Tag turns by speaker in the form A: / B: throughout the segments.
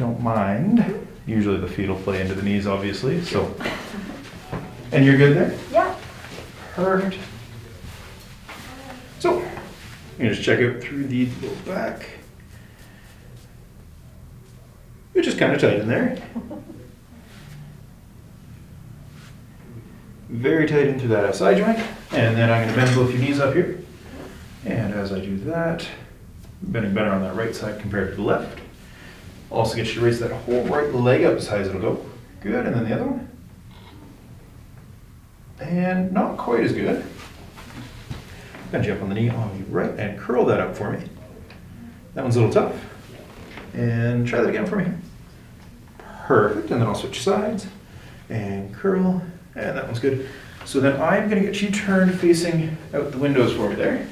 A: don't mind. Usually the feet will play into the knees, obviously, so. And you're good there?
B: Yeah.
A: Perfect. So, you just check out through the little back. Which is kind of tight in there. Very tight into that SI joint. And then I'm going to bend both your knees up here. And as I do that, bending better on that right side compared to the left. Also get you to raise that whole right leg up as high as it'll go. Good, and then the other one. And not quite as good. Bend you up on the knee on the right and curl that up for me. That one's a little tough. And try that again for me. Perfect, and then I'll switch sides. And curl, and that one's good. So then I'm gonna get you turned facing out the windows for me there.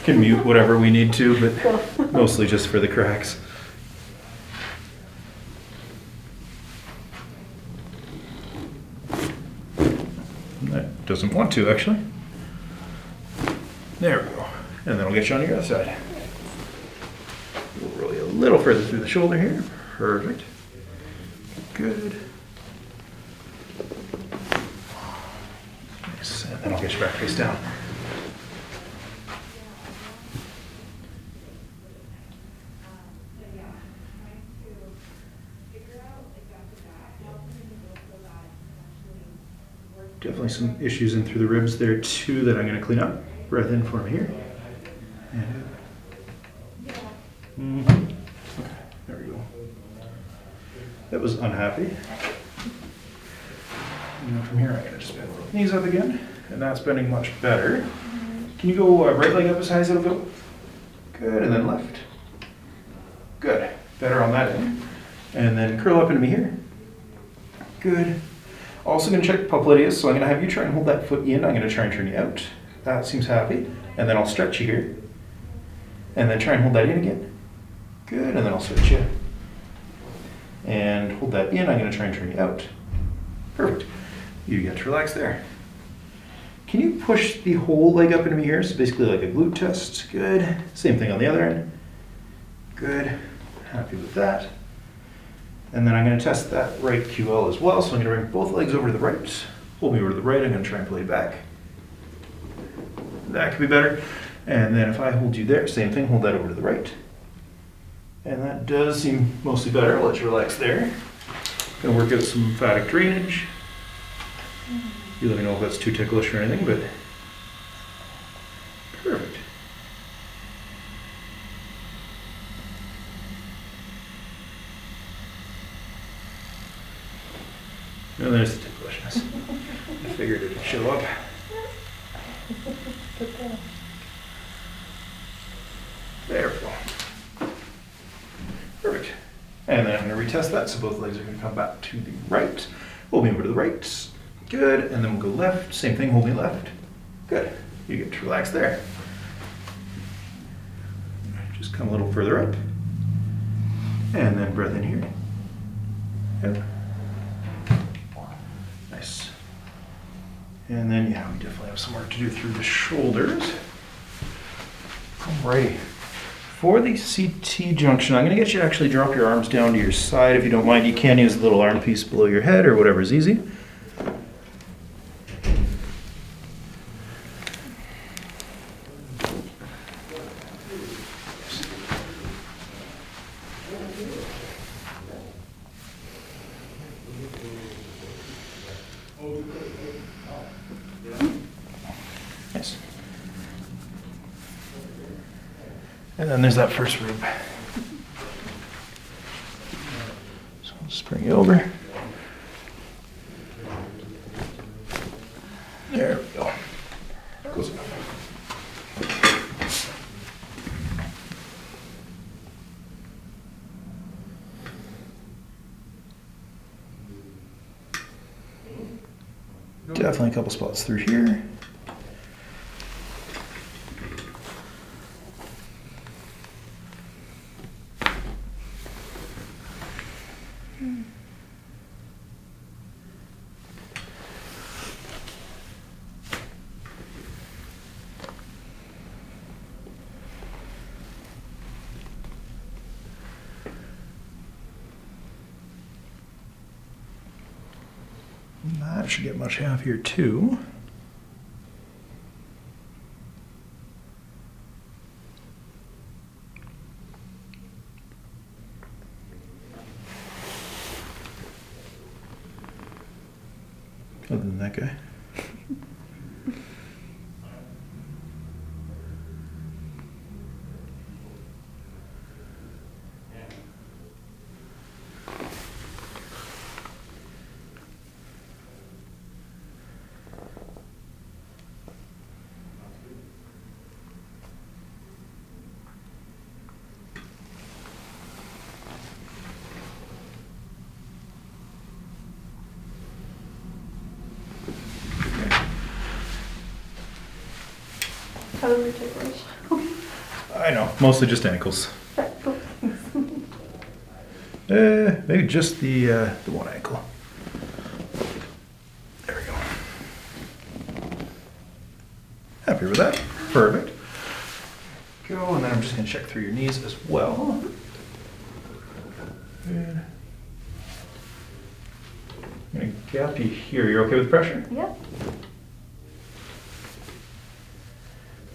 A: Can mute whatever we need to, but mostly just for the cracks. That doesn't want to, actually. There we go. And then I'll get you on your other side. We'll roll you a little further through the shoulder here. Perfect. Good. Nice. And then I'll get you back face down. Definitely some issues in through the ribs there too that I'm going to clean up. Breath in for me here. And okay, there we go. That was unhappy. And then from here I'm going to just bend both knees up again. And that's bending much better. Can you go right leg up as high as it'll go? Good, and then left. Good, better on that end. And then curl up into me here. Good. Also going to check popliteus, so I'm going to have you try and hold that foot in. I'm going to try and turn you out. That seems happy. And then I'll stretch you here. And then try and hold that in again. Good, and then I'll switch you. And hold that in. I'm going to try and turn you out. Perfect. You get to relax there. Can you push the whole leg up into me here? So basically like a glute test. Good. Same thing on the other end. Good. Happy with that. And then I'm going to test that right QL as well. So I'm going to bring both legs over to the right. Hold me over to the right. I'm going to try and play back. That could be better. And then if I hold you there, same thing, hold that over to the right. And that does seem mostly better. I'll let you relax there. Going to work out some lymphatic drainage. You let me know if that's too ticklish or anything, but perfect. And there's the ticklishness. I figured it'd show up. There we go. Perfect. And then I'm going to retest that, so both legs are going to come back to the right. Hold me over to the right. Good. And then we'll go left. Same thing, hold me left. Good. You get to relax there. Just come a little further up. And then breath in here. Yep. Nice. And then, yeah, we definitely have some work to do through the shoulders. Alrighty. For the CT junction, I'm going to get you to actually drop your arms down to your side if you don't mind. You can use a little arm piece below your head or whatever's easy. Nice. And then there's that first rib. So I'll just bring you over. There we go. Close enough. Definitely a couple spots through here. That should get much happier too. Other than that guy.
B: How do we take those?
A: I know, mostly just ankles. Maybe just the one ankle. There we go. Happy with that? Perfect. Go, and then I'm just gonna check through your knees as well. Good. I'm gonna gap you here. You're okay with pressure?
B: Yep.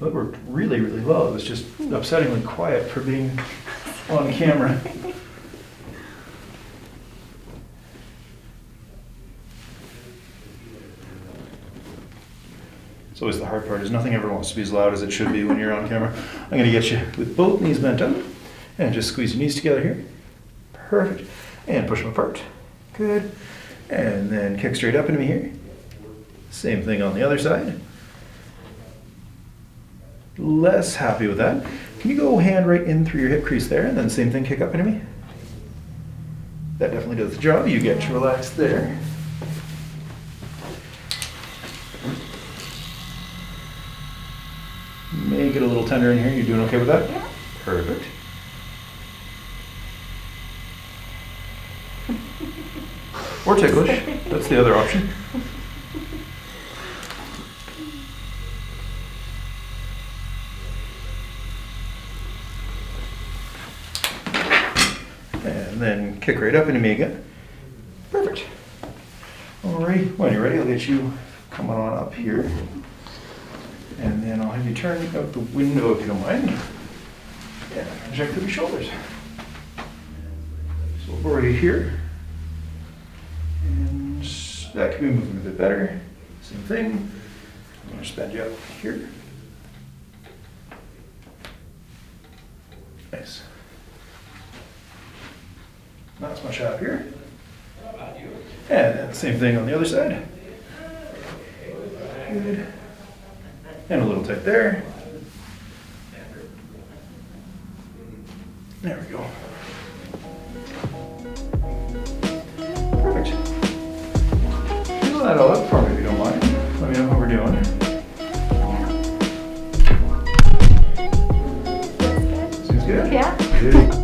A: That worked really, really well. It was just upsettingly quiet for being on camera. It's always the hard part, is nothing ever wants to be as loud as it should be when you're on camera. I'm gonna get you with both knees bent up, and just squeeze your knees together here. Perfect. And push them apart. Good. And then kick straight up into me here. Same thing on the other side. Less happy with that. Can you go hand right in through your hip crease there, and then same thing, kick up into me? That definitely does the job. You get relaxed there. May get a little tender in here. You doing okay with that?
B: Yeah.
A: Perfect. Or ticklish. That's the other option. And then kick right up into me again. Perfect. Alright, when you're ready, I'll get you coming on up here. And then I'll have you turn out the window if you don't mind. And check through your shoulders. So we'll go right here. And that could be moving a bit better. Same thing. I'm going to bend you up here. Nice. Not as much happier. And then same thing on the other side. Good. And a little tight there. There we go. Perfect. Fill that all up for me if you don't mind. Let me know how we're doing.
B: Looks good.
A: Seems good?
B: Yeah.
A: Good.